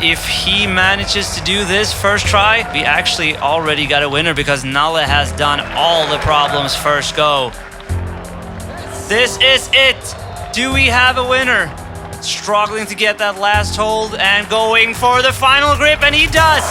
if he manages to do this first try, we actually already got a winner because Nalle has done all the problems first go. This is it! Do we have a winner? Struggling to get that last hold and going for the final grip, and he does!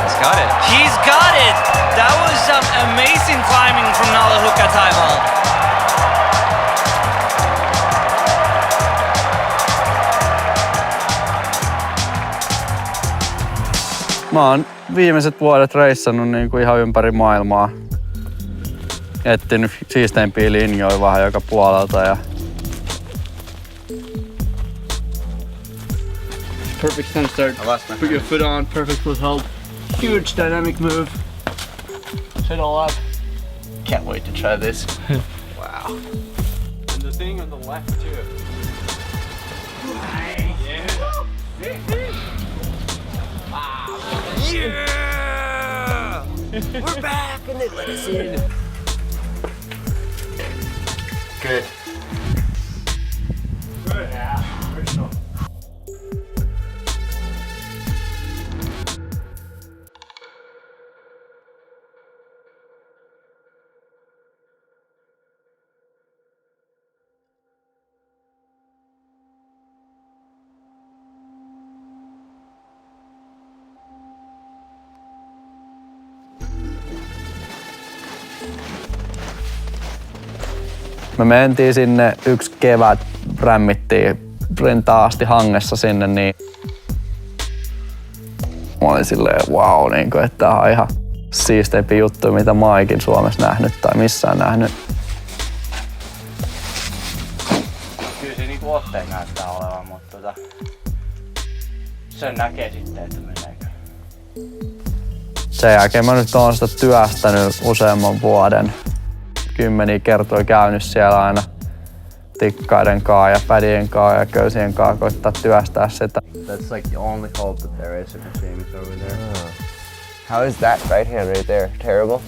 He's got it. He's got it! That was some amazing climbing from Nalle Hukkataival. Mä oon viimeiset vuodet reissannut niin kuin ihan ympäri maailmaa. Etsinyt siisteimpiä linjoja vähän joka puolelta. Ja perfect stunt start. Put your foot on, perfect foot hold. Huge dynamic move. Sit all up. Can't wait to try this. Wow. And the thing on the left too. Yeah! We're back and they let us in. Good. Good. Yeah. Original. me mentiin sinne yksi kevät, rämmittiin rintaasti hangessa sinne, niin mä olin silleen wow, niin kuin, että tää on ihan siisteimpi juttu, mitä mä oon ikin Suomessa nähnyt tai missään nähnyt. Kyllä se niinku otteen näyttää olevan, mutta sen näkee sitten, että meneekö. Sen jälkeen mä nyt oon sitä työstänyt useamman vuoden. Kymmeniä kertoja käynyt siellä aina tikkaiden kaa ja pädien kaa ja köysien kaa koittaa työstää sitä. That's like the only hold that there is in the machine is over there. Oh. How is that right hand right there? Terrible?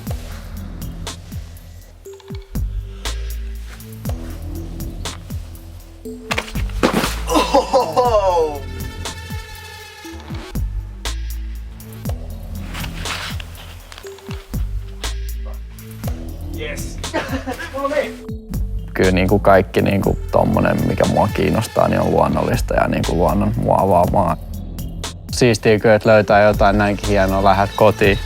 Oh! Yes. Kyllä niin kuin kaikki niin kuin tommonen, mikä mua kiinnostaa, niin on luonnollista ja niin kuin luonnon muovaamaa. Siistiä kyllä, että löytää jotain näinkin hienoa, lähdet kotiin.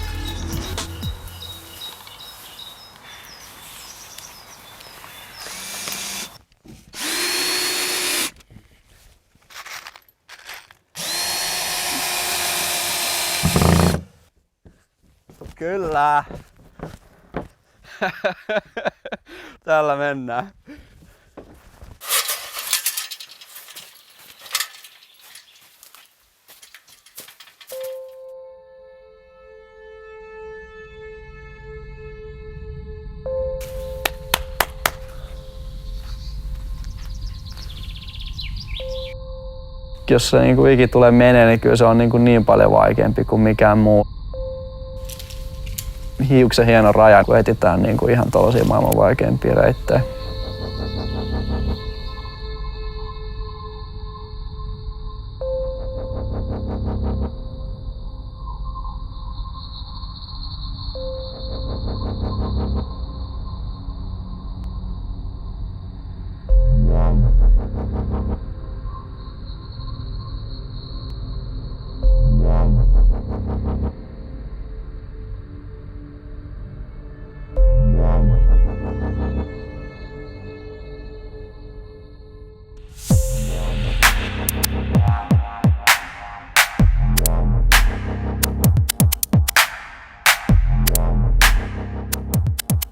Kyllä. Tällä mennään. Jos se niin kuin ikin tulee menee, niin kyllä se on niin paljon vaikeampi kuin mikään muu. Hiuksen hieno raja, kun etsitään niin kuin ihan tollaisia maailman vaikeimpia reittejä.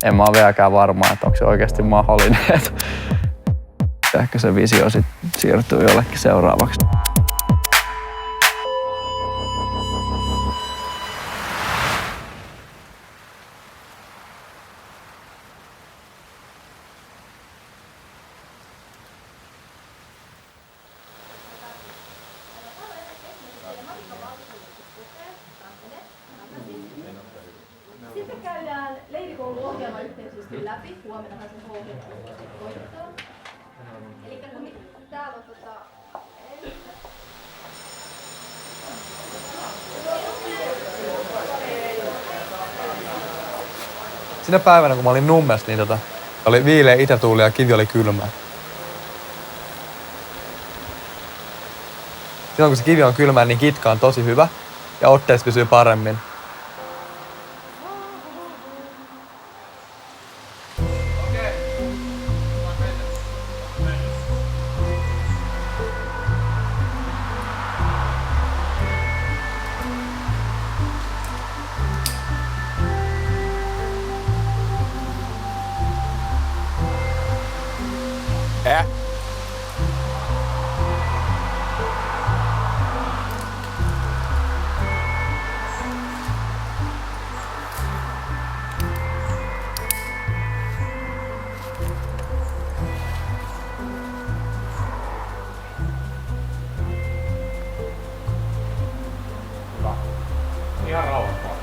En mä ole vieläkään varma, että onko se oikeasti mahdollinen. Ehkä se visio sit siirtyy jollekin seuraavaksi. Sitten käydään leirikouluohjelma yhteisesti läpi. Huomennahan se ohjelma koittaa. Elikkä kun täällä on Sinä päivänä, kun mä olin Nummessa, niin oli viileä itätuuli ja kivi oli kylmä. Silloin kun se kivi on kylmä, niin kitka on tosi hyvä ja otteessa pysyy paremmin. Ihan rauhoittaa.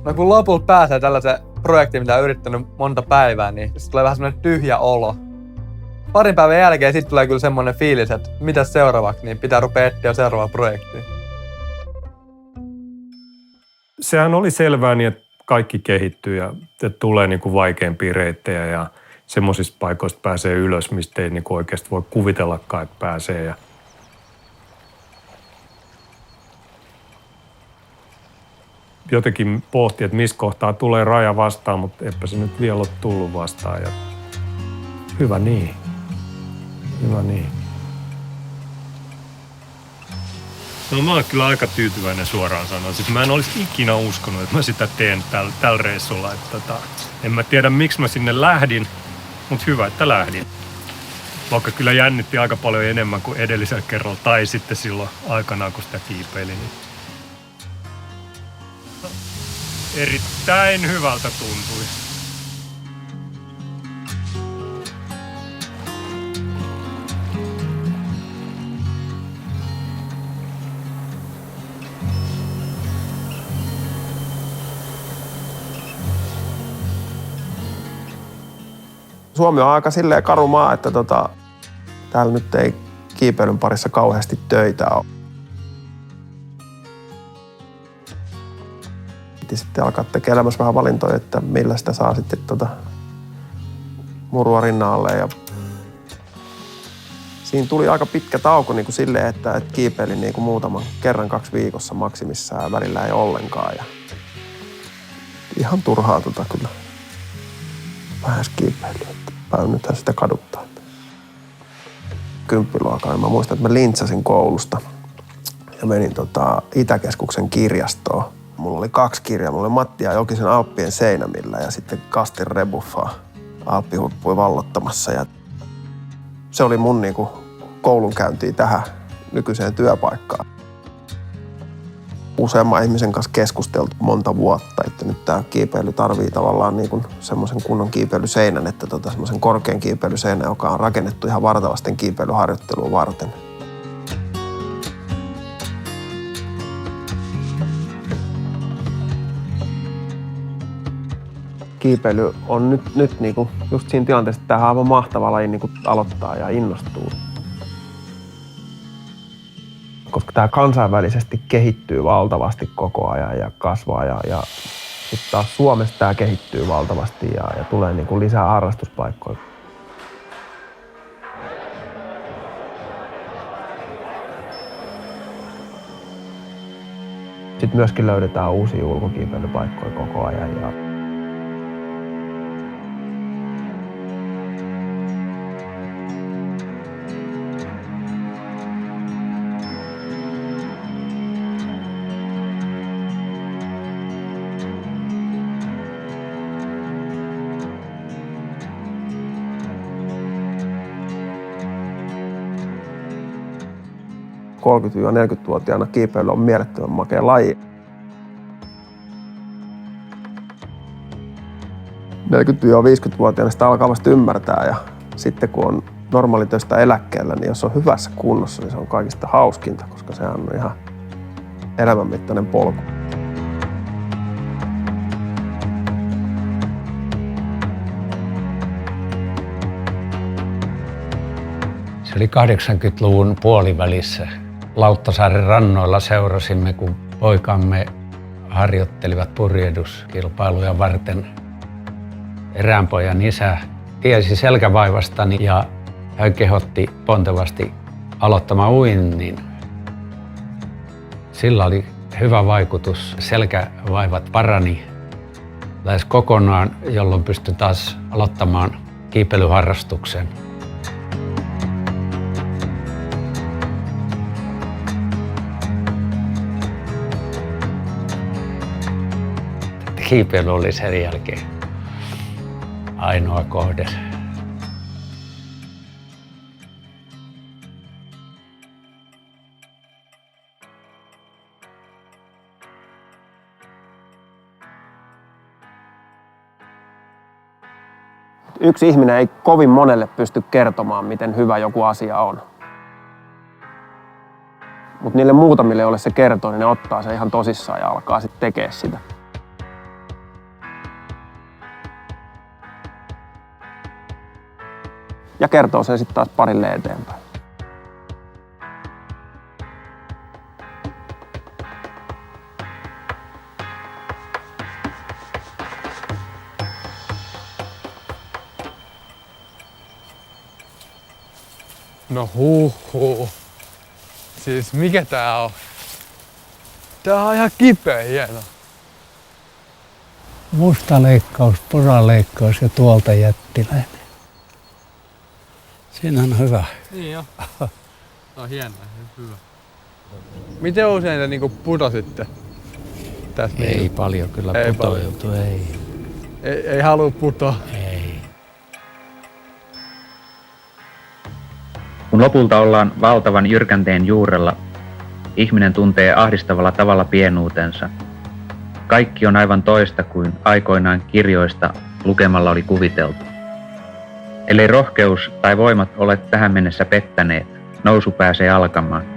No kun lopulta pääsee tällaisen projektiin, mitä on yrittänyt monta päivää, niin se tulee vähän semmoinen tyhjä olo. Parin päivän jälkeen sitten tulee kyllä semmoinen fiilis, että mitä seuraavaksi, niin pitää rupea etsiä jo seuraavaa projektia. Sehän oli selvää niin, että kaikki kehittyy ja että tulee niin kuin vaikeampia reittejä ja semmoisista paikoista pääsee ylös, mistä ei niin kuin oikeasti voi kuvitellakaan, että pääsee. Ja jotenkin pohti, että missä kohtaa tulee raja vastaan, mutta eipä se nyt vielä ole tullut vastaan. Ja hyvä niin. Hyvä niin. No mä oon kyllä aika tyytyväinen suoraan sanoisin. Mä en olisi ikinä uskonut, että mä sitä teen tällä reissulla. En mä tiedä, miksi mä sinne lähdin, mutta hyvä, että lähdin. Vaikka kyllä jännitti aika paljon enemmän kuin edellisellä kerralla tai sitten silloin aikanaan, kun sitä kiipeili. Niin erittäin hyvältä tuntui. Suomi on aika silleen karu maa, että täällä nyt ei kiipeilyn parissa kauheasti töitä ole. Piti sitten alkaa tekemään elämässä vähän valintoja, että millä sitä saa sitten murua rinnalle. Ja siinä tuli aika pitkä tauko niin kuin silleen, että kiipeilin niin kuin muutaman kerran 2 viikossa maksimissaan ja välillä ei ollenkaan. Ja ihan turhaa kyllä. Vähän kiipeilyä, että nythän sitä kaduttaa. 10-luokalla mä muistan, että mä lintsasin koulusta ja menin Itäkeskuksen kirjastoon. Mulla oli 2 kirjaa. Mulla oli Matti ja Jokisen Alppien seinämillä ja sitten Kastin Rebuffaa Alppihuippui vallottamassa. Ja se oli mun niinku koulunkäyntiä tähän nykyiseen työpaikkaan. Useamman ihmisen kanssa keskusteltu monta vuotta, että nyt tämä kiipeily tarvii tavallaan niin kuin semmoisen kunnon kiipeilyseinän, että semmoisen korkean kiipeilyseinän, joka on rakennettu ihan vartavasten kiipeilyharjoittelua varten. Kiipeily on nyt niin kuin just siinä tilanteessa, että tämä on aivan mahtava laji niin kuin aloittaa ja innostuu. Koska tämä kansainvälisesti kehittyy valtavasti koko ajan ja kasvaa ja sitten taas Suomessa tämä kehittyy valtavasti ja tulee niin kuin lisää harrastuspaikkoja. Sitten myöskin löydetään uusia ulkokiipeilypaikkoja koko ajan. Ja 30-40-vuotiaana kiipeily on mielettömän makea laji. 40-50-vuotiaana sitä alkaa vasta ymmärtää ja sitten kun on normaalitöistä eläkkeellä, niin jos on hyvässä kunnossa, niin se on kaikista hauskinta, koska sehän on ihan elämänmittainen polku. Se oli 80-luvun puolivälissä. Lauttasaaren rannoilla seurasimme, kun poikamme harjoittelivat purjehduskilpailuja varten. Erään pojan isä tiesi selkävaivastani ja hän kehotti pontevasti aloittamaan uinnin. Sillä oli hyvä vaikutus. Selkävaivat parani lähes kokonaan, jolloin pystyi taas aloittamaan kiipeilyharrastuksen. Kiipeily oli sen jälkeen ainoa kohde. Yksi ihminen ei kovin monelle pysty kertomaan, miten hyvä joku asia on. Mutta niille muutamille, joille se kertoo, niin ne ottaa se ihan tosissaan ja alkaa sitten tekemään sitä. Ja kertoo sen sitten taas parille eteenpäin. No huuhuu. Siis mikä tää on? Tää on ihan kipeä hieno. Mustaleikkaus, poraleikkaus ja tuolta jättiläinen. Siinä on hyvä. Niin jo. Tää on hieno, hyvä. Miten usein te niinku putositte? Tästä Ei niinku? paljon kyllä Ei putoiltu, ei. Ei halua putoa. Ei. Kun lopulta ollaan valtavan jyrkänteen juurella, ihminen tuntee ahdistavalla tavalla pienuutensa. Kaikki on aivan toista kuin aikoinaan kirjoista lukemalla oli kuviteltu. Ellei rohkeus tai voimat ole tähän mennessä pettäneet, nousu pääsee alkamaan.